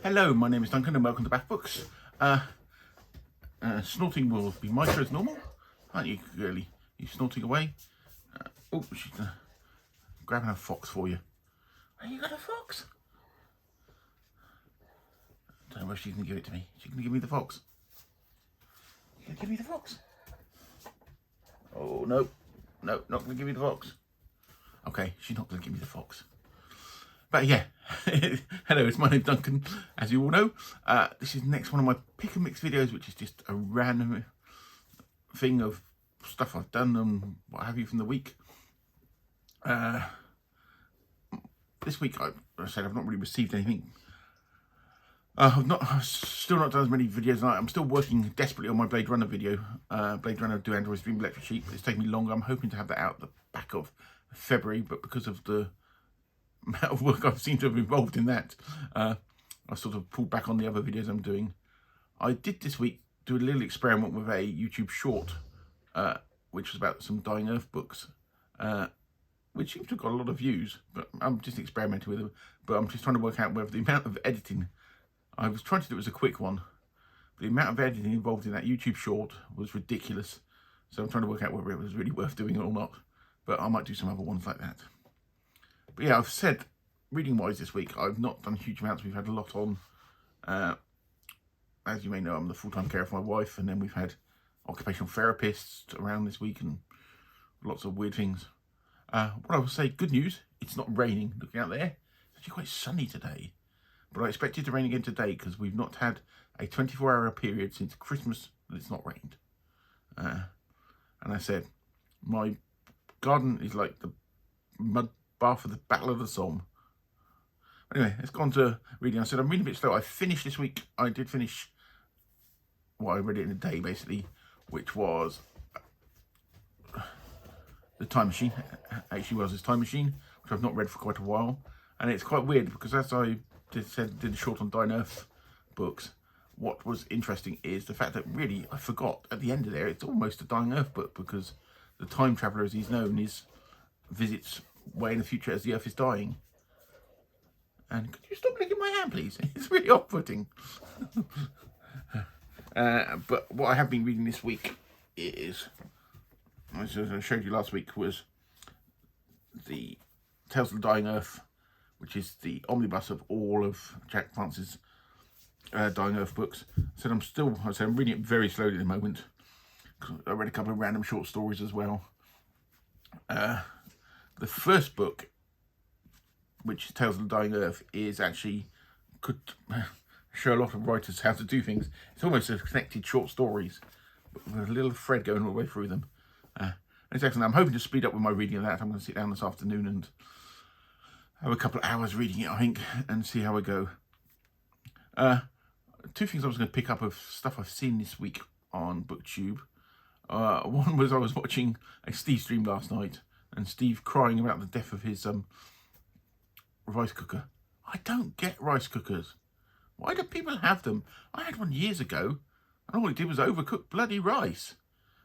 Hello, my name is Duncan and welcome to Bath Books. Snorting will be my show as normal. Aren't you, girlie? You snorting away? Oh, she's grabbing a fox for you. Oh, you got a fox? I don't know if she's going to give it to me. She's going to give me the fox. You going to give me the fox? Oh, no. No, not going to give me the fox. Okay, she's not going to give me the fox. But yeah, hello, it's my name Duncan, as you all know. This is the next one of my pick and mix videos, which is just a random thing of stuff I've done and what have you from the week. This week, I said I've not really received anything. I've still not done as many videos. I'm still working desperately on my Blade Runner video. Blade Runner Do Androids Dream Electric Sheep. It's taken me longer. I'm hoping to have that out the back of February, but because of the amount of work I've seemed to have involved in that, I sort of pulled back on the other videos I'm doing. I did this week do a little experiment with a YouTube short, which was about some Dying Earth books, which seems to have got a lot of views, but I'm just experimenting with them. But I'm just trying to work out whether the amount of editing, I was trying to do it as a quick one, but the amount of editing involved in that YouTube short was ridiculous. So I'm trying to work out whether it was really worth doing it or not, but I might do some other ones like that. But yeah, I've said, reading-wise this week, I've not done huge amounts. We've had a lot on. As you may know, I'm the full-time carer for my wife, and then we've had occupational therapists around this week and lots of weird things. What I will say, good news, it's not raining. Looking out there, it's actually quite sunny today. But I expect it to rain again today because we've not had a 24-hour period since Christmas that it's not rained. And I said, my garden is like the mud bath of the Battle of the Somme. Anyway, let's go on to reading. I said I'm reading a bit slow. I finished this week. I did finish I read it in a day, basically, which was The Time Machine, H.G. Wells' Time Machine, which I've not read for quite a while. And it's quite weird because as I did a short on Dying Earth books, what was interesting is the fact that really I forgot at the end of there, it's almost a Dying Earth book because the time traveller, as he's known, visits way in the future as the Earth is dying. And could you stop licking my hand, please? It's really off-putting. But what I have been reading this week is, as I showed you last week, was the Tales of the Dying Earth, which is the omnibus of all of Jack France's Dying Earth books. So I'm reading it very slowly at the moment. I read a couple of random short stories as well. The first book, which is Tales of the Dying Earth, is actually could show a lot of writers how to do things. It's almost a connected short stories, but with a little thread going all the way through them. And it's excellent. I'm hoping to speed up with my reading of that. I'm going to sit down this afternoon and have a couple of hours reading it, I think, and see how I go. Two things I was going to pick up of stuff I've seen this week on BookTube. One was I was watching a Steve stream last night, and Steve crying about the death of his rice cooker. I don't get rice cookers. Why do people have them? I had one years ago, and all it did was overcook bloody rice.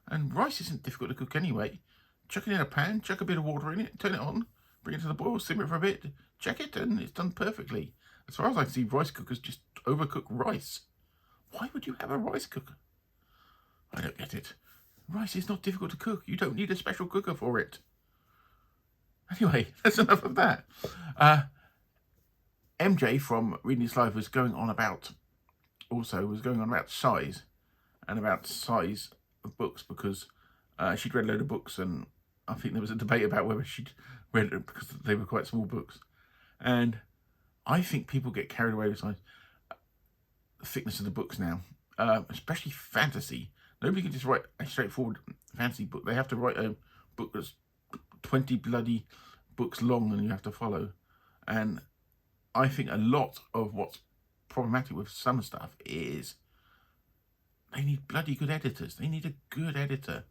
And rice isn't difficult to cook anyway. Chuck it in a pan, chuck a bit of water in it, turn it on, bring it to the boil, simmer it for a bit, check it, and it's done perfectly. As far as I can see, rice cookers just overcook rice. Why would you have a rice cooker? I don't get it. Rice is not difficult to cook. You don't need a special cooker for it. Anyway, that's enough of that. MJ from Reading This Live was going on about size and about size of books because she'd read a load of books, and I think there was a debate about whether she'd read it because they were quite small books. And I think people get carried away with size, the thickness of the books now, especially fantasy. Nobody can just write a straightforward fantasy book. They have to write a book that's 20 bloody books long and you have to follow. And I think a lot of what's problematic with some stuff is they need bloody good editors. They need a good editor.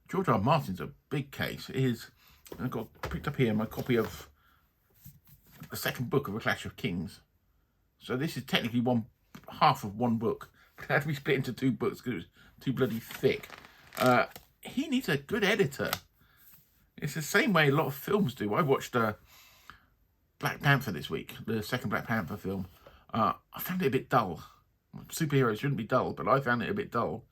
George R. Martin's a big case. I've got picked up here my copy of the second book of A Clash of Kings. So this is technically half of one book. It had to be split into two books because it was too bloody thick. He needs a good editor. It's the same way a lot of films do. I watched Black Panther this week, the second Black Panther film. I found it a bit dull. Superheroes shouldn't be dull, but I found it a bit dull.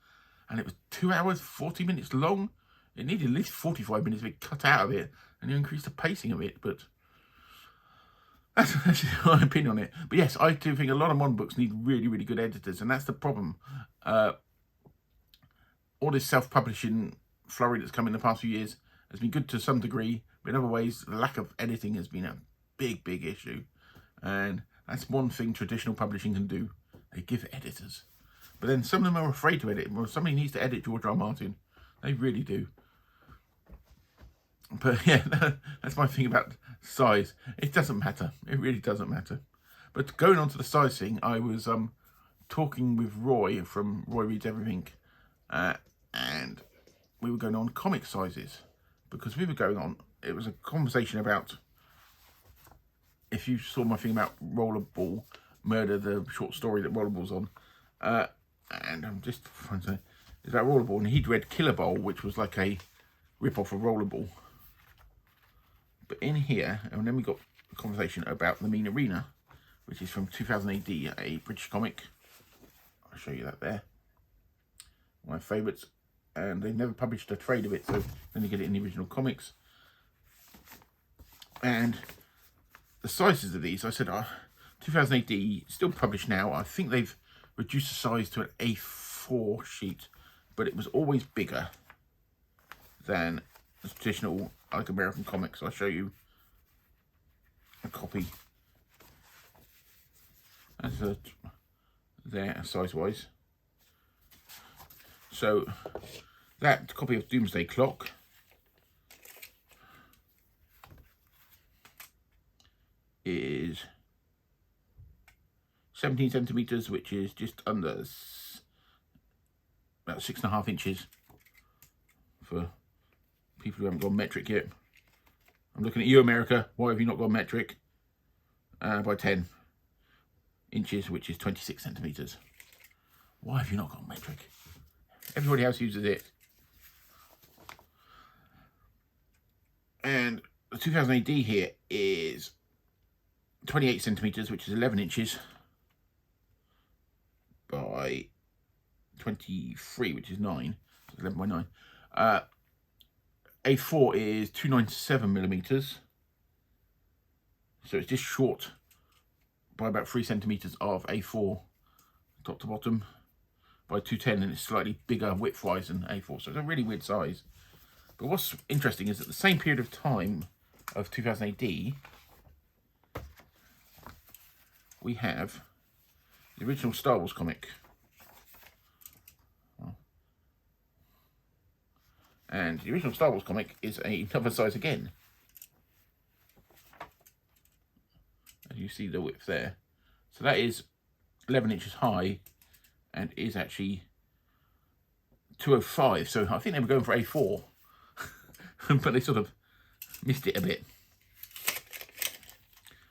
And it was 2 hours, 40 minutes long. It needed at least 45 minutes to be cut out of it, and you increase the pacing of it, but that's my opinion on it. But yes, I do think a lot of modern books need really, really good editors, and that's the problem. All this self-publishing flurry that's come in the past few years has been good to some degree, but in other ways, the lack of editing has been a big, big issue. And that's one thing traditional publishing can do. They give editors. But then some of them are afraid to edit. Well, somebody needs to edit George R. R. Martin. They really do. But yeah, that's my thing about size. It doesn't matter. It really doesn't matter. But going on to the size thing, I was talking with Roy from Roy Reads Everything, and we were going on comic sizes, because we were going on, it was a conversation about, if you saw my thing about Rollerball Murder, the short story that Rollerball's on, and I'm just trying to say, it's about Rollerball, and he'd read Killer Bowl, which was like a rip-off of Rollerball. But in here, and then we got a conversation about The Mean Arena, which is from 2000 AD, a British comic. I'll show you that there. One of my favourites. And they've never published a trade of it, so then you get it in the original comics. And the sizes of these, I said, 2000 AD, still published now. I think they've reduced the size to an A4 sheet, but it was always bigger than the traditional, like, American comics. I'll show you a copy. That's there, size-wise. So, that copy of Doomsday Clock is 17 centimetres, which is just under about 6.5 inches for people who haven't gone metric yet. I'm looking at you, America. Why have you not gone metric? By 10 inches, which is 26 centimetres. Why have you not gone metric? Everybody else uses it. And the 2000 AD here is 28 centimetres, which is 11 inches, by 23, which is 9. So 11 by 9. A4 is 297 millimetres. So it's just short by about 3 centimetres of A4, top to bottom, by 210, and it's slightly bigger width-wise than A4. So it's a really weird size. But what's interesting is at the same period of time of 2000 AD, we have the original Star Wars comic. And the original Star Wars comic is another size again. As you see the width there. So that is 11 inches high and is actually 205. So I think they were going for A4. But they sort of missed it a bit.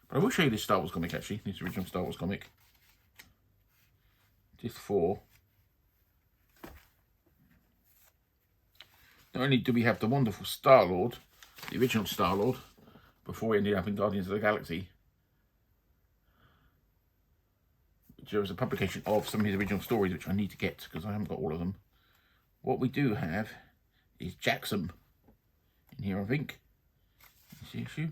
But I will show you this Star Wars comic, actually. This original Star Wars comic. Just for... Not only do we have the wonderful Star-Lord, the original Star-Lord, before we ended up in Guardians of the Galaxy, which was a publication of some of his original stories, which I need to get because I haven't got all of them. What we do have is Jackson in here, I think. This issue.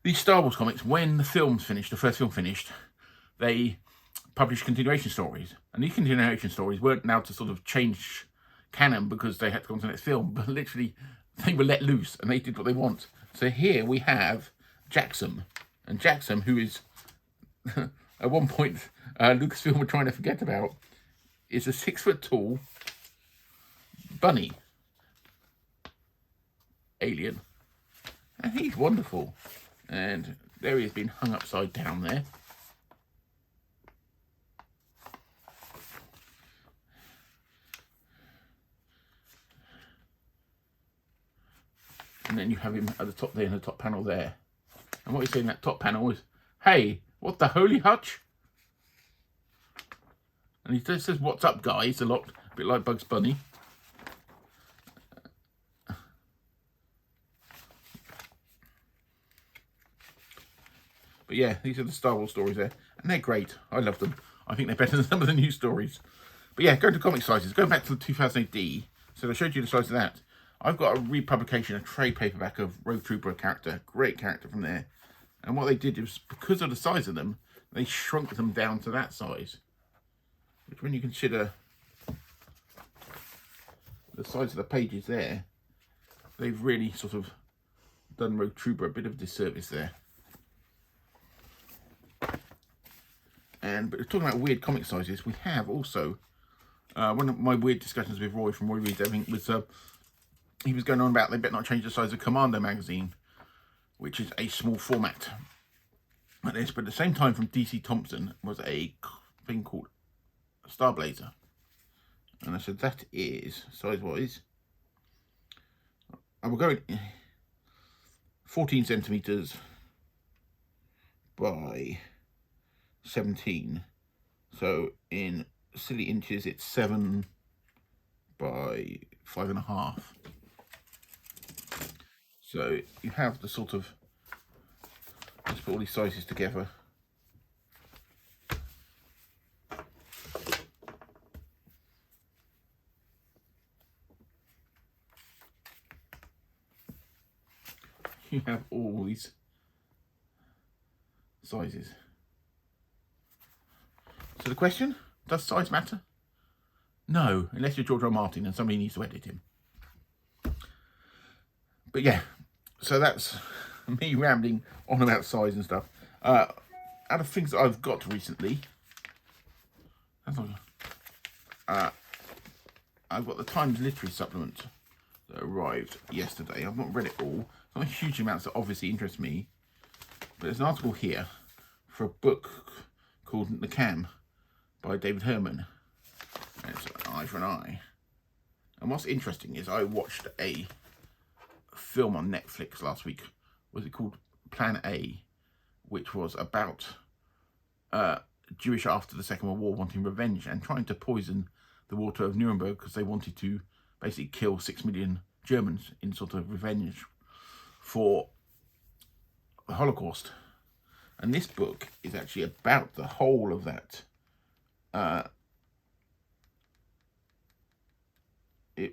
These Star Wars comics, when the films finished, the first film finished, they published continuation stories. And these continuation stories weren't now to sort of change canon because they had to go on to the next film, but literally they were let loose and they did what they want. So here we have Jackson. And Jackson, who is, at one point, Lucasfilm were trying to forget about, is a 6-foot-tall bunny alien. And he's wonderful. And there he has been hung upside down there. And then you have him at the top there in the top panel there. And what he's saying in that top panel is, hey, what the holy hutch? And he just says, what's up, guys, a lot, a bit like Bugs Bunny. But yeah, these are the Star Wars stories there. And they're great. I love them. I think they're better than some of the new stories. But yeah, going to comic sizes. Going back to the 2000 AD. So I showed you the size of that. I've got a republication, a trade paperback of Rogue Trooper character. Great character from there. And what they did was, because of the size of them, they shrunk them down to that size. Which, when you consider the size of the pages there, they've really sort of done Rogue Trooper a bit of disservice there. But talking about weird comic sizes, we have also one of my weird discussions with Roy from Roy Reads Everything was he was going on about they better not change the size of Commando magazine, which is a small format. But at the same time, from DC Thompson was a thing called Star Blazer, and I said that is size-wise. I will go 14 centimeters by 17. So in silly inches, it's 7 by 5.5. So you have the sort of, let's put all these sizes together. You have all these sizes. So the question, does size matter? No, unless you're George R. R. Martin and somebody needs to edit him. But yeah, so that's me rambling on about size and stuff. Out of things that I've got recently, I've got the Times Literary Supplement that arrived yesterday. I've not read it all. Not huge amounts that obviously interest me. But there's an article here for a book called The Cam by David Herman. And it's an eye for an eye. And what's interesting is I watched a film on Netflix last week. Was it called Plan A? Which was about Jewish after the Second World War wanting revenge and trying to poison the water of Nuremberg because they wanted to basically kill 6 million Germans in sort of revenge for the Holocaust. And this book is actually about the whole of that.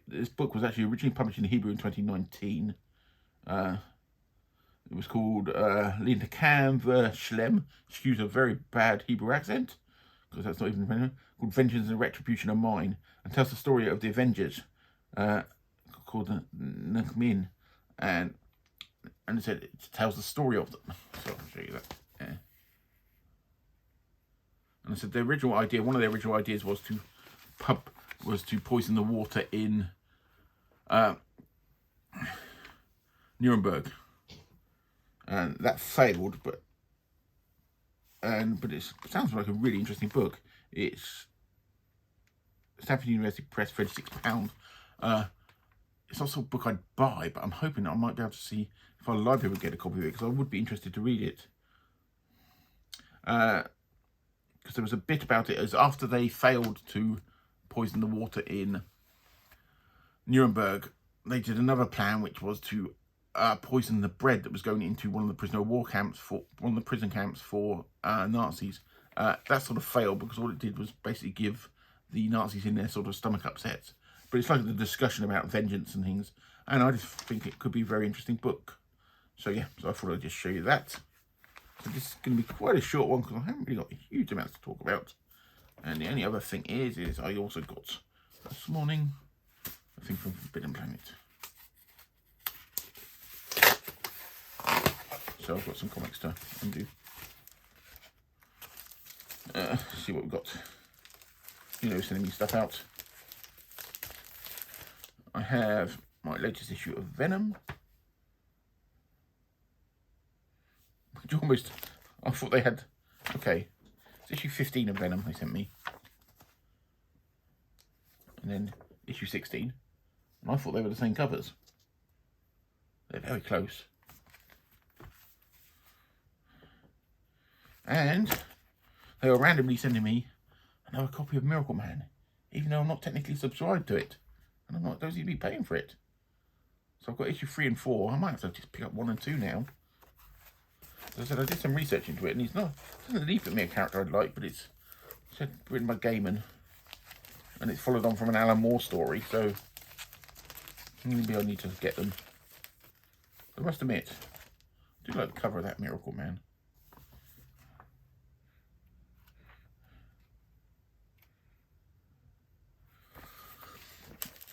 This book was actually originally published in Hebrew in 2019. It was called Linda Cam Shlem. Excuse a very bad Hebrew accent, because that's not even called Vengeance and Retribution Are Mine, and tells the story of the Avengers, called Nakmin, and it said it tells the story of them. So I'll show you that. Yeah. And I said the original idea, one of the original ideas was to poison the water in Nuremberg, and that failed. But it sounds like a really interesting book. It's Stanford University Press, £36. It's not a book I'd buy, but I'm hoping I might be able to see if our library would get a copy of it, because I would be interested to read it. Because there was a bit about it as after they failed to poison the water in Nuremberg, they did another plan, which was to poison the bread that was going into one of the prisoner of war camps for prison camps for Nazis. That sort of failed because all it did was basically give the Nazis in their sort of stomach upsets. But it's like the discussion about vengeance and things, and I just think it could be a very interesting book. So yeah, so I thought I'd just show you that. So this is going to be quite a short one because I haven't really got huge amounts to talk about. And the only other thing is I also got this morning a thing from Forbidden Planet. So I've got some comics to undo. See what we've got. You know, sending me stuff out. I have my latest issue of Venom. Which almost, I thought they had, okay, it's issue 15 of Venom they sent me. And then issue 16. And I thought they were the same covers. They're very close. And they were randomly sending me another copy of Miracle Man, even though I'm not technically subscribed to it. And I'm not, don't seem to be paying for it. So I've got issue 3 and 4. I might have to just pick up 1 and 2 now. As I said, I did some research into it, and he's not, doesn't leave me a character I'd like, but it's written by Gaiman, and it's followed on from an Alan Moore story, so maybe I need to get them. I must admit, I do like the cover of that Miracle Man.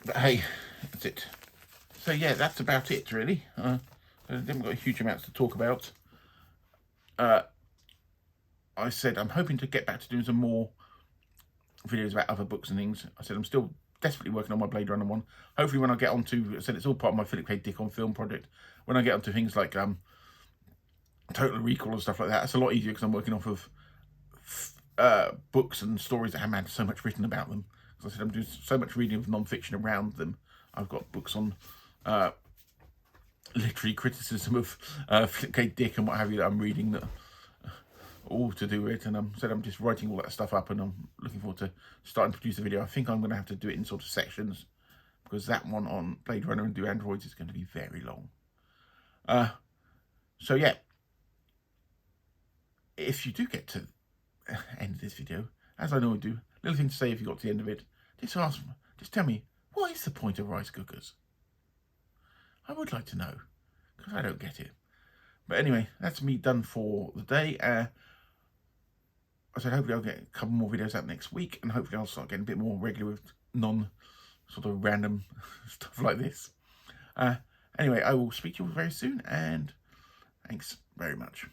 But hey, that's it. So yeah, that's about it really. I haven't got huge amounts to talk about. I said I'm hoping to get back to doing some more videos about other books and things. I said I'm still desperately working on my Blade Runner one. Hopefully when I get onto, I said it's all part of my Philip K. Dick on film project. When I get onto things like Total Recall and stuff like that, it's a lot easier because I'm working off of books and stories that haven't had so much written about them. As I said, I'm doing so much reading of non-fiction around them. I've got books on literary criticism of Philip K. Dick and what have you that I'm reading that all to do with it, and I'm just writing all that stuff up, and I'm looking forward to starting to produce a video. I think I'm going to have to do it in sort of sections, because that one on Blade Runner and Do Androids is going to be very long. So yeah, if you do get to the end of this video, as I normally do, little thing to say if you got to the end of it, just tell me, what is the point of rice cookers? I would like to know, because I don't get it. But anyway, that's me done for the day. I said hopefully I'll get a couple more videos out next week, and hopefully I'll start getting a bit more regular with sort of random stuff like this. Anyway, I will speak to you very soon, and thanks very much.